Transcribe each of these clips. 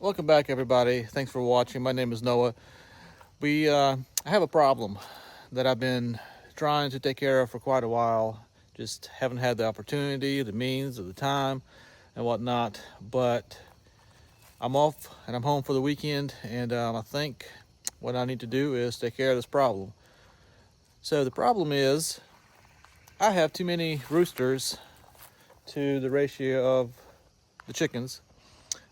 Welcome back, everybody. Thanks for watching. My name is Noah. I have a problem that I've been trying to take care of for quite a while. Just haven't had the opportunity, the means, or the time, and whatnot. But I'm off and I'm home for the weekend, and I think what I need to do is take care of this problem. So the problem is I have too many roosters to the ratio of the chickens.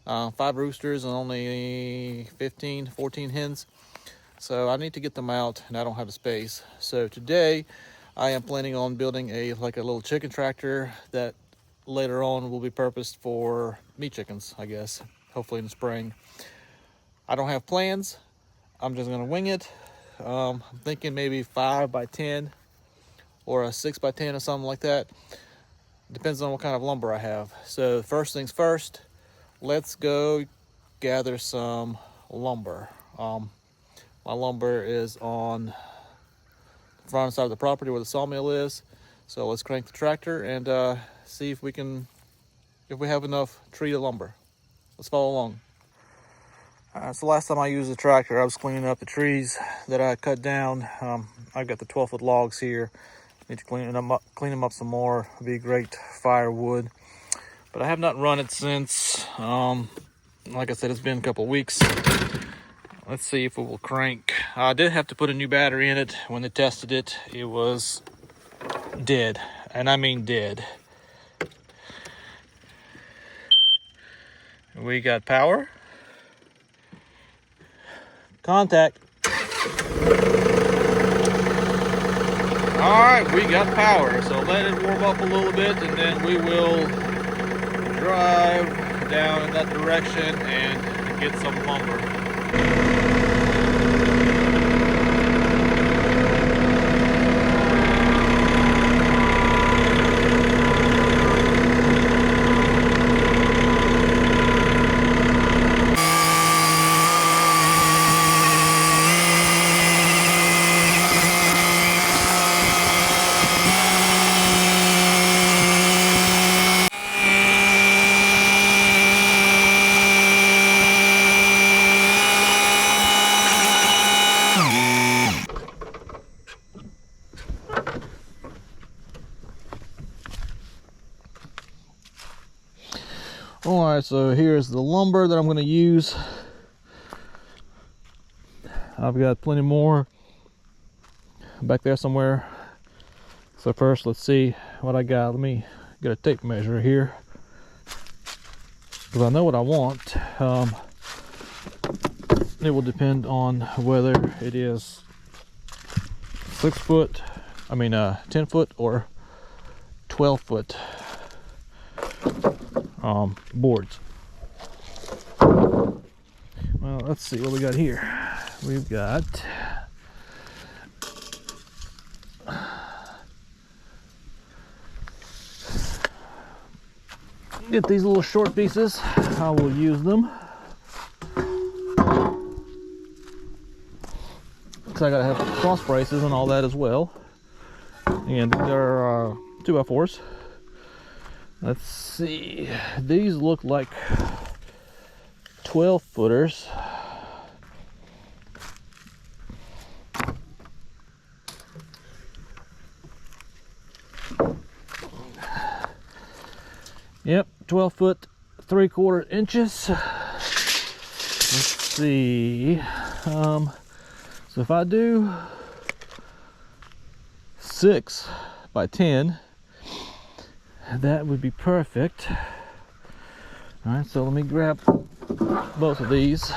5 roosters and only 14 hens. So I need to get them out and I don't have the space. So today I am planning on building a little chicken tractor that later on will be purposed for meat chickens, I guess, hopefully in the spring. I don't have plans. I'm just gonna wing it. I'm thinking maybe 5 by 10 or a 6 by 10 or something like that. Depends on what kind of lumber I have. So first things first, let's go gather some lumber. My lumber is on the front side of the property where the sawmill is. So let's crank the tractor and see if we have enough tree lumber. Let's follow along. So last time I used the tractor, I was cleaning up the trees that I cut down. I've got the 12-foot logs here. Need to clean them up some more. It'd be great firewood. But I have not run it since, like I said, it's been a couple of weeks. Let's see if it will crank. I did have to put a new battery in it. When they tested it, it was dead. And I mean dead. We got power. Contact. All right, we got power. So let it warm up a little bit and then we will drive down in that direction and get some lumber. All right, so here's the lumber that I'm going to use. I've got plenty more back there somewhere. So first, let's see what I got. Let me get a tape measure here, because I know what I want. It will depend on whether it is 10 foot or 12 foot boards. Well, let's see what we got here. We've got get these little short pieces. I will use them. So I gotta have cross braces and all that as well. And these are 2x4s. Let's see. These look like 12 footers. Yep, 12 foot 3/4 inches. Let's see. So if I do 6 by 10, that would be perfect. All right, so let me grab both of these.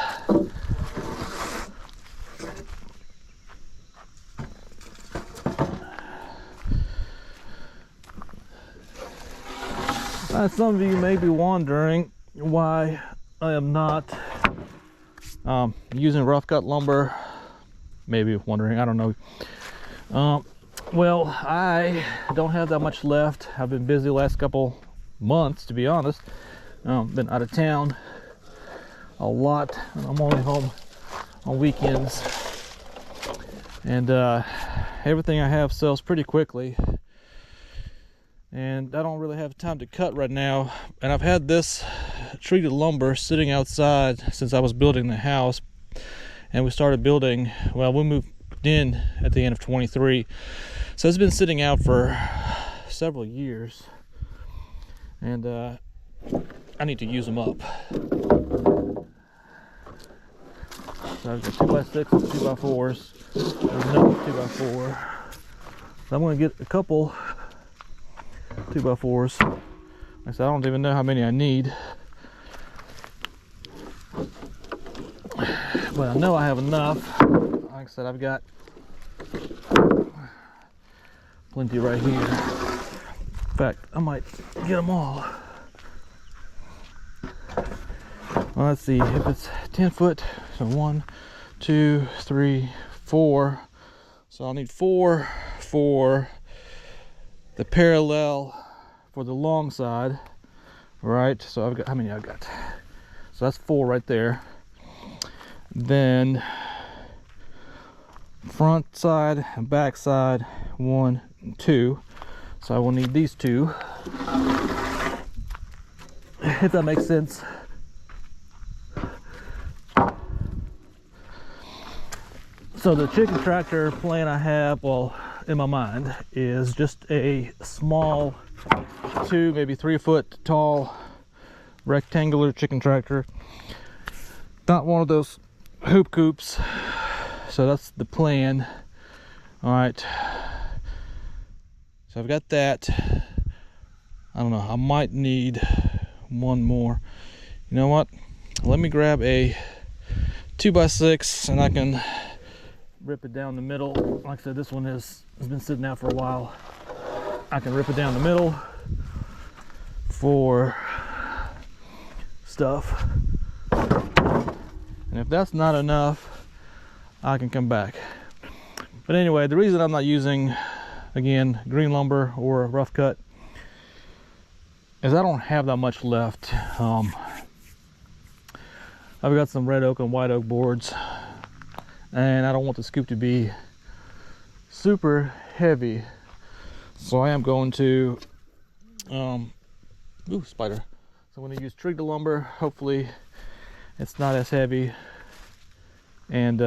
Some of you may be wondering why I am not using rough cut lumber. Maybe wondering, I don't know. Well, I don't have that much left. I've been busy the last couple months, to be honest. Been out of town a lot, and I'm only home on weekends. And everything I have sells pretty quickly. and I don't really have time to cut right now. And I've had this treated lumber sitting outside since I was building the house, and we started building, well, we moved in at the end of 23, so it's been sitting out for several years, and I need to use them up. So I've got 2x6 and 2x4s. There's another 2x4. So I'm going to get a couple 2x4s. Like I said, I don't even know how many I need, but I know I have enough. Like I said, I've got plenty right here. In fact, I might get them all. Well, let's see, if it's 10 foot, so 1, 2, 3, 4. So I'll need 4 for the parallel for the long side, right? So I've got, how many I've got? So that's 4 right there. Then front side and back side, 1 and 2. So I will need these 2, if that makes sense. So the chicken tractor plan I have, well, in my mind, is just a small 2, maybe 3 foot tall rectangular chicken tractor. Not one of those hoop coops. So that's the plan. All right. So I've got that. I don't know, I might need one more. You know what? Let me grab a 2x6 and I can rip it down the middle. Like I said, this one has been sitting out for a while. I can rip it down the middle for stuff. And if that's not enough, I can come back. But anyway, the reason I'm not using, again, green lumber or rough cut is I don't have that much left. I've got some red oak and white oak boards, and I don't want the scoop to be super heavy, so I am going to ooh, spider. So I'm going to use treated lumber. Hopefully it's not as heavy and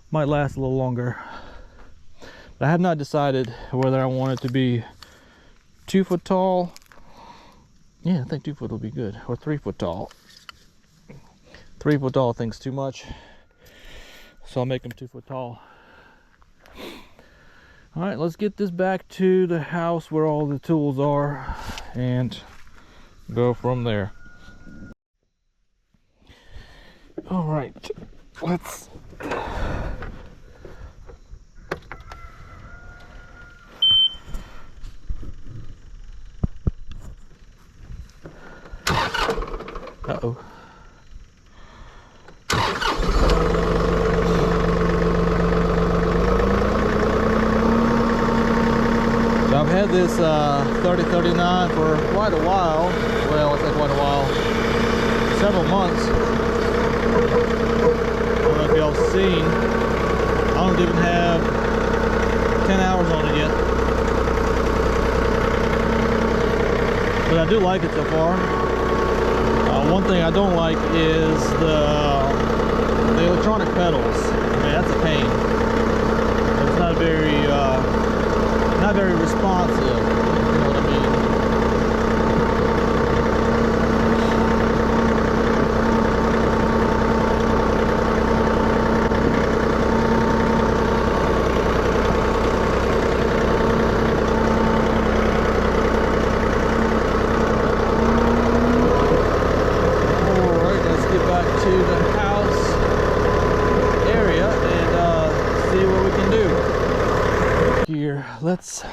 might last a little longer. But I have not decided whether I want it to be 2 foot tall. Yeah, I think 2 foot will be good, or 3 foot tall. 3 foot tall I think's too much, so I'll make them 2 foot tall. All right, let's get this back to the house where all the tools are and go from there. All right, let's uh-oh. So I've had this 3039 for quite a while. Well, I say quite a while, several months. I don't know if y'all have seen, I don't even have 10 hours on it yet. But I do like it so far. One thing I don't like is the electronic pedals. I mean, that's a pain. It's not very responsive. You know what I mean? Let's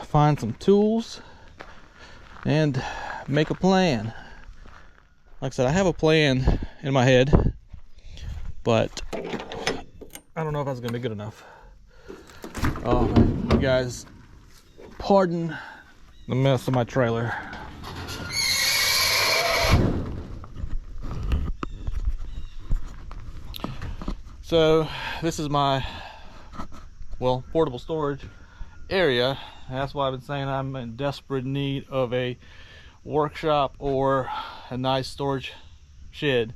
find some tools and make a plan. Like I said, I have a plan in my head, but I don't know if that's gonna be good enough. Oh, you guys, pardon the mess of my trailer. So this is my, well, portable storage area. That's why I've been saying I'm in desperate need of a workshop or a nice storage shed.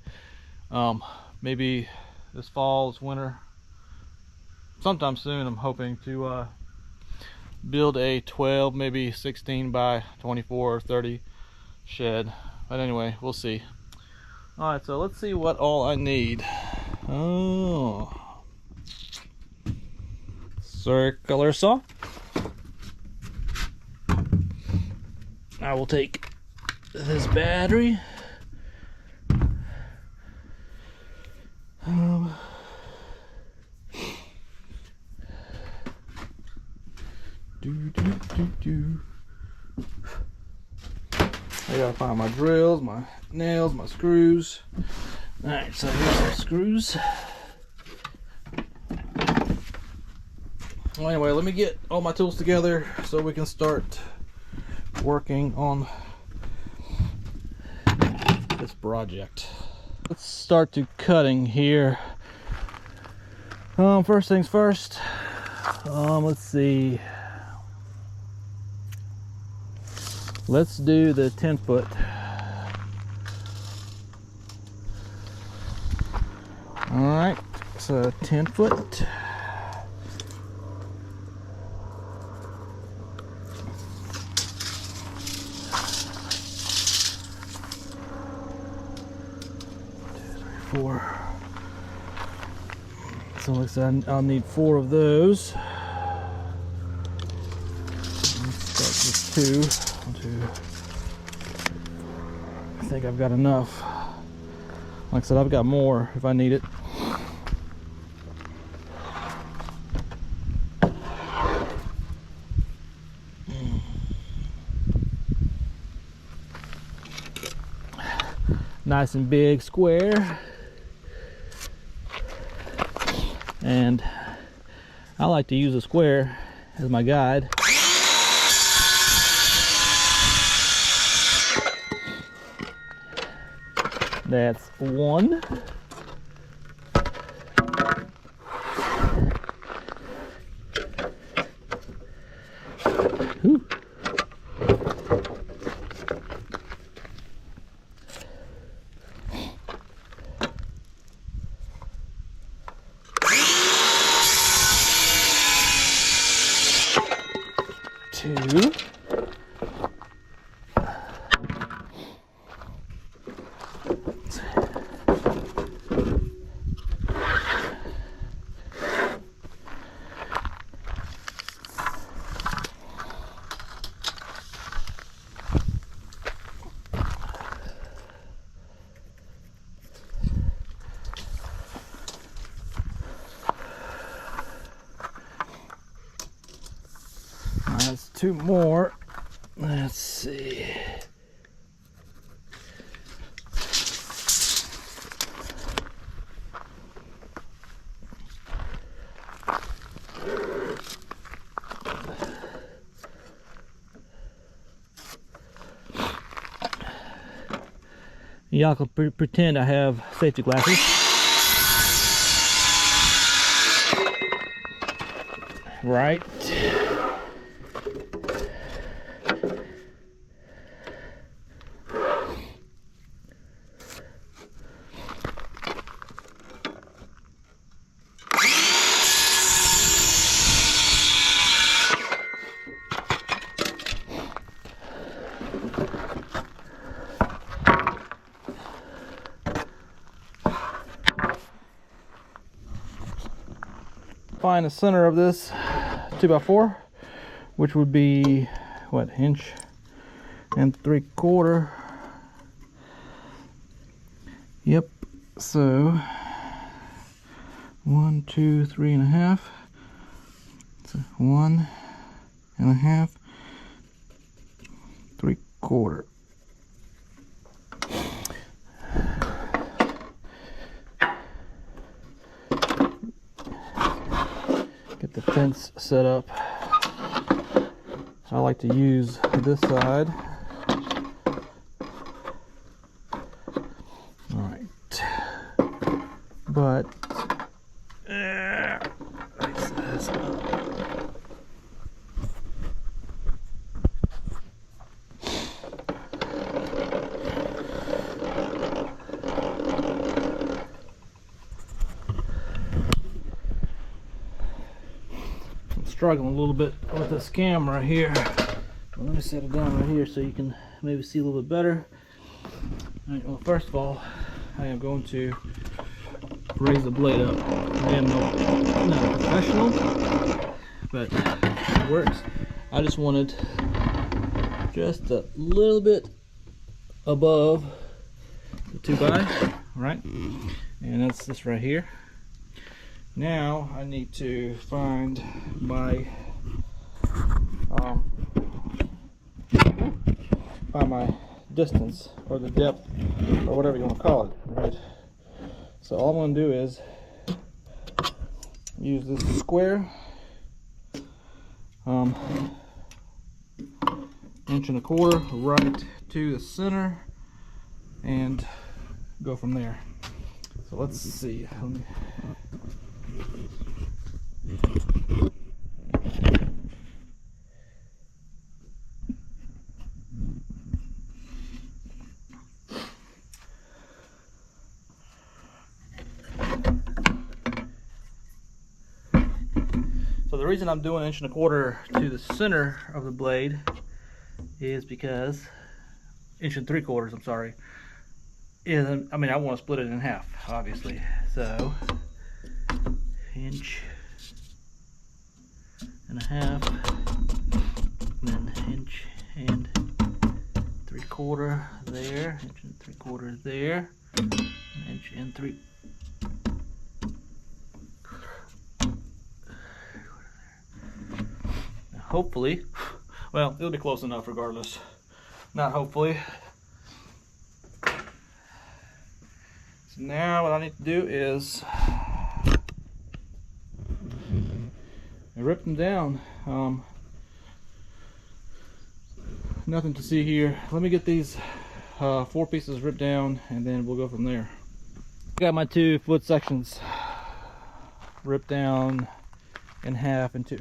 Maybe this fall, this winter, sometime soon. I'm hoping to build a 12, maybe 16 by 24 or 30 shed. But anyway, we'll see. All right, so let's see what all I need. Oh, circular saw. I will take this battery. I gotta find my drills, my nails, my screws. Alright, so here's some screws. Well, anyway, let me get all my tools together so we can start working on this project. Let's start to cutting here. First things first. Let's see. Let's do the 10-foot. All right, so 10-foot. Four. So like I said, I'll need 4 of those. Let's start with 2. 1, 2. I think I've got enough. Like I said, I've got more if I need it. Nice and big square. And I like to use a square as my guide. That's 1. Ooh. 2. That's 2 more. Let's see. Y'all can pretend I have safety glasses. Right. Find the center of this 2x4, which would be what, 1.75 inches. Yep. So 1, 2, 3.5. So 1.5, 3/4. Get the fence set up. I like to use this side. All right, but struggling a little bit with this camera here. Well, let me set it down right here so you can maybe see a little bit better. All right, well, first of all, I am going to raise the blade up. I am not a professional, but it works. I just wanted just a little bit above the 2x, right? And that's this right here. Now I need to find my distance, or the depth, or whatever you want to call it, right? So all I'm going to do is use this square, 1.25 inches right to the center, and go from there. So let's see. So the reason I'm doing 1.25 inches to the center of the blade is because 1.75 inches, I'm sorry, is, I mean, I want to split it in half, obviously. So 1.5 inches, and then 1.75 inches there, 1.75 inches there, 1.75 inches. Hopefully, well, it'll be close enough regardless. Not hopefully. So now what I need to do is rip them down. Nothing to see here. Let me get these 4 pieces ripped down, and then we'll go from there. Got my 2 foot sections ripped down in half and 2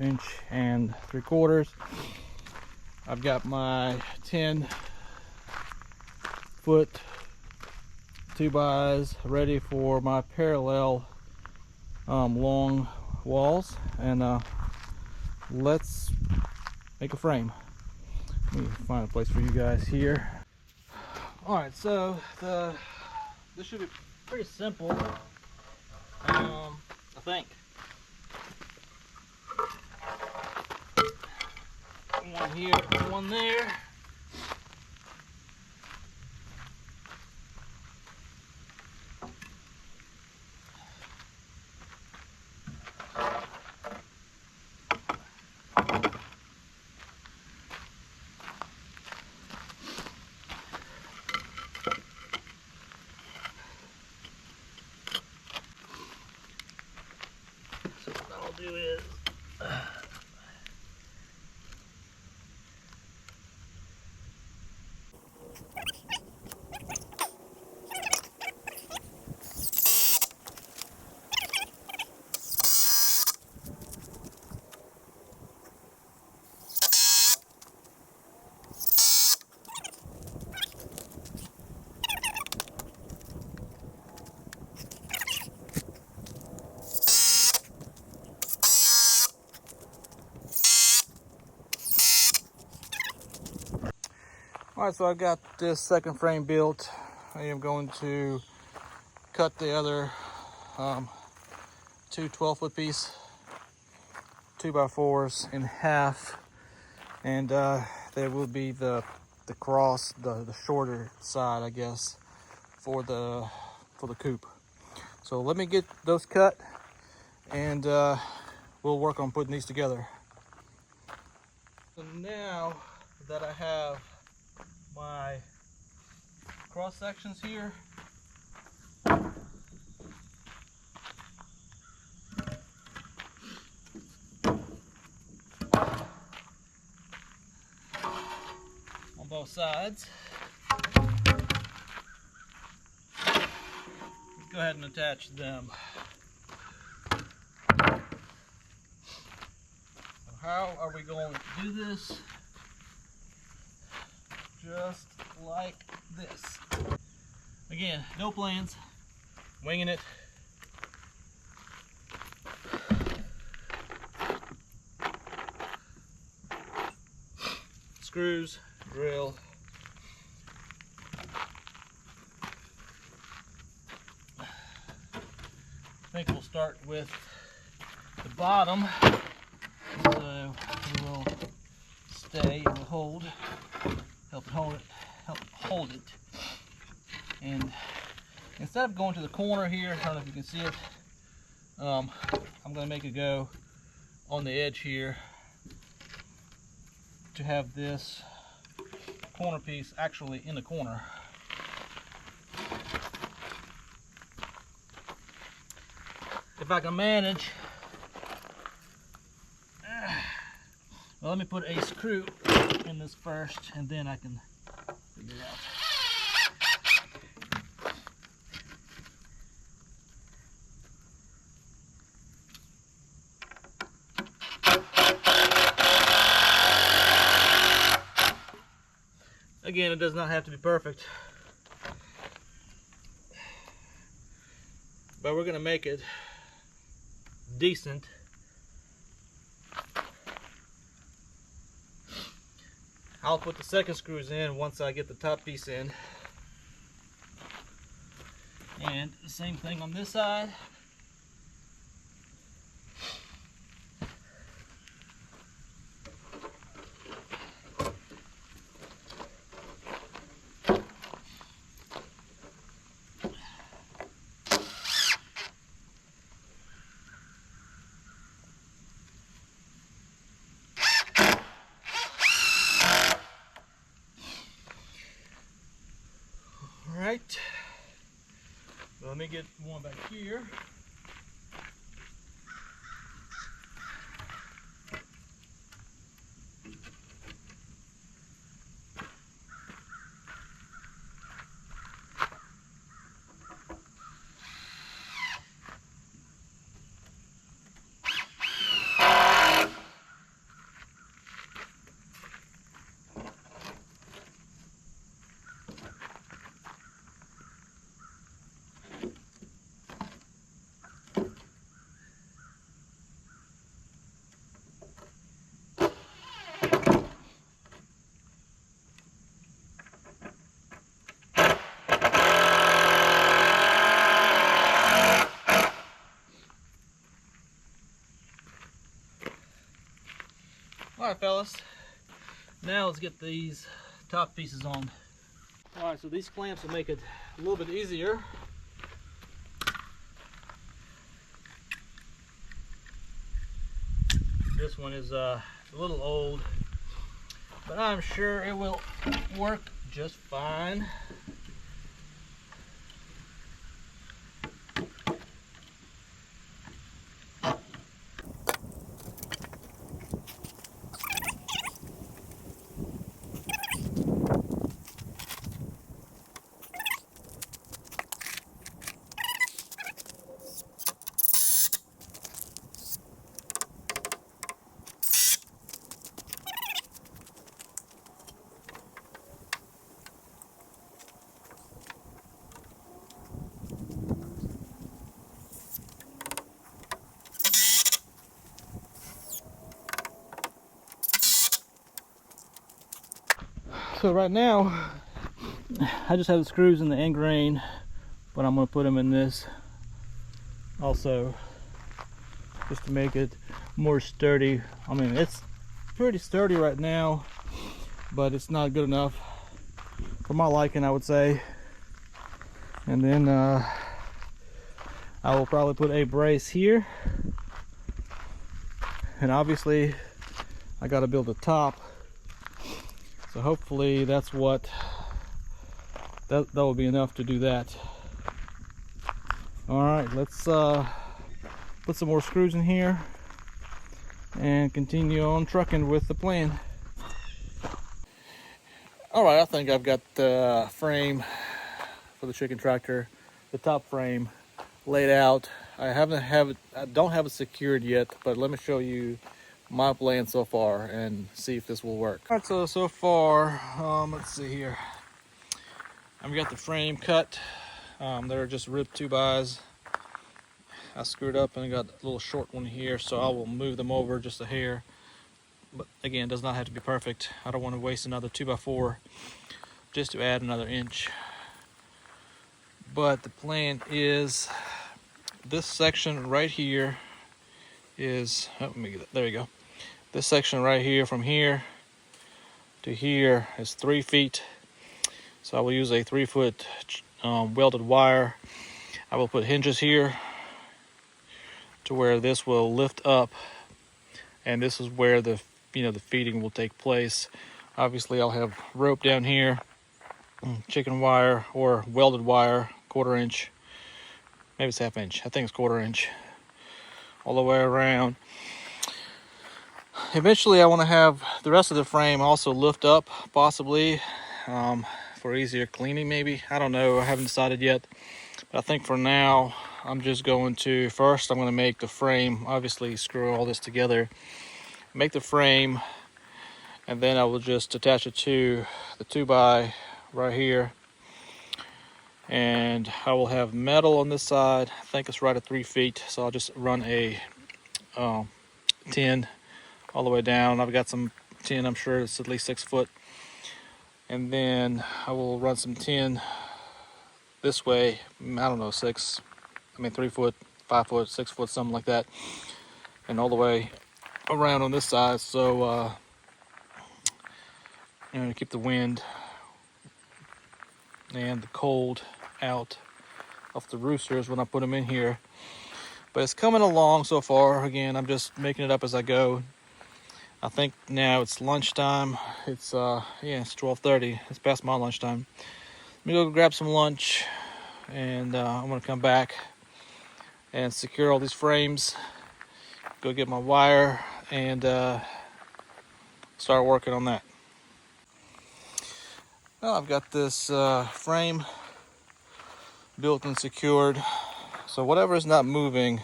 and 3/4 inches. I've got my 10 foot 2x ready for my parallel long walls, and let's make a frame. Let me find a place for you guys here. All right, so this should be pretty simple, I think. One here, one there. So what I'll do is Alright, so I got this second frame built. I am going to cut the other 2 12-foot piece 2x4s in half, and there will be the cross, the shorter side, I guess, for the coop. So let me get those cut, and we'll work on putting these together. So now that I have my cross sections here, on both sides, go ahead and attach them. So how are we going to do this? Just like this. Again, no plans, winging it. screws, drill. I think we'll start with the bottom, so it will stay and will hold, help hold it. And instead of going to the corner here, I don't know if you can see it, I'm going to make it go on the edge here to have this corner piece actually in the corner. If I can manage, well, let me put a screw in this first, and then I can figure it out. Again, it does not have to be perfect, but we're going to make it decent. I'll put the second screws in once I get the top piece in. And the same thing on this side. Alright, let me get one back here. Alright fellas, now let's get these top pieces on. Alright, so these clamps will make it a little bit easier. This one is a little old, but I'm sure it will work just fine. So right now, I just have the screws in the end grain, but I'm going to put them in this also, just to make it more sturdy. I mean, it's pretty sturdy right now, but it's not good enough for my liking, I would say. And then I will probably put a brace here, and obviously I got to build a top. So hopefully that's what, that will be enough to do that. All right, let's put some more screws in here and continue on trucking with the plan. All right, I think I've got the frame for the chicken tractor, the top frame laid out. I don't have it secured yet, but let me show you my plan so far and see if this will work. All right, so far, let's see here. I've got the frame cut. They're just ribbed 2x. I screwed up and I got a little short one here, so I will move them over just a hair. but again, it does not have to be perfect. I don't want to waste another 2x4 just to add another inch. But the plan is this section right here is, oh, let me get it, there you go. This section right here, from here to here, is 3 feet. So I will use a 3-foot welded wire. I will put hinges here to where this will lift up, and this is where the the feeding will take place. Obviously, I'll have rope down here, chicken wire or welded wire, 1/4 inch, maybe it's 1/2 inch. I think it's 1/4 inch, all the way around. Eventually, I want to have the rest of the frame also lift up, possibly for easier cleaning. Maybe, I don't know. I haven't decided yet. But I think for now, I'm just going to first. I'm going to make the frame. Obviously, screw all this together. Make the frame, and then I will just attach it to the 2x right here, and I will have metal on this side. I think it's right at 3 feet, so I'll just run a tin all the way down. I've got some tin, I'm sure it's at least 6 foot, and then I will run some tin this way. I don't know, 3 foot, 5 foot, 6 foot, something like that, and all the way around on this side, so to keep the wind and the cold out of the roosters when I put them in here. But it's coming along so far. Again, I'm just making it up as I go. I think now it's lunchtime. It's it's 12:30. It's past my lunchtime. Let me go grab some lunch, and I'm gonna come back and secure all these frames, go get my wire, and start working on that. Well, I've got this frame built and secured. So whatever is not moving,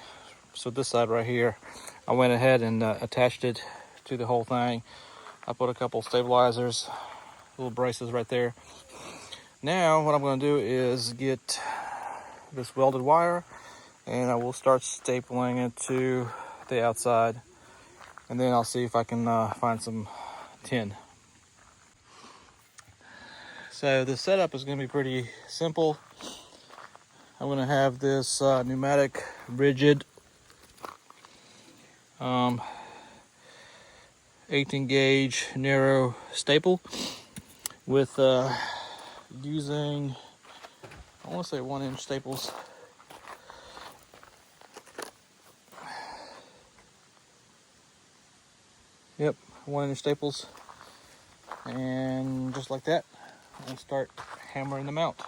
so this side right here, I went ahead and attached it to the whole thing. I put a couple stabilizers, little braces right there. Now what I'm going to do is get this welded wire, and I will start stapling it to the outside, and then I'll see if I can find some tin. So the setup is going to be pretty simple. I'm going to have this pneumatic rigid 18 gauge narrow staple with using, I want to say 1-inch staples. Yep, 1-inch staples, and just like that, and start hammering them out.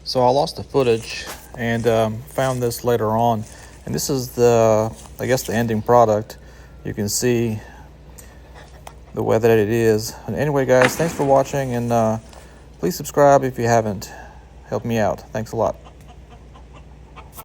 So I lost the footage and found this later on, and this is the ending product. You can see the way that it is. And anyway, guys, thanks for watching, and please subscribe if you haven't. Help me out. Thanks a lot.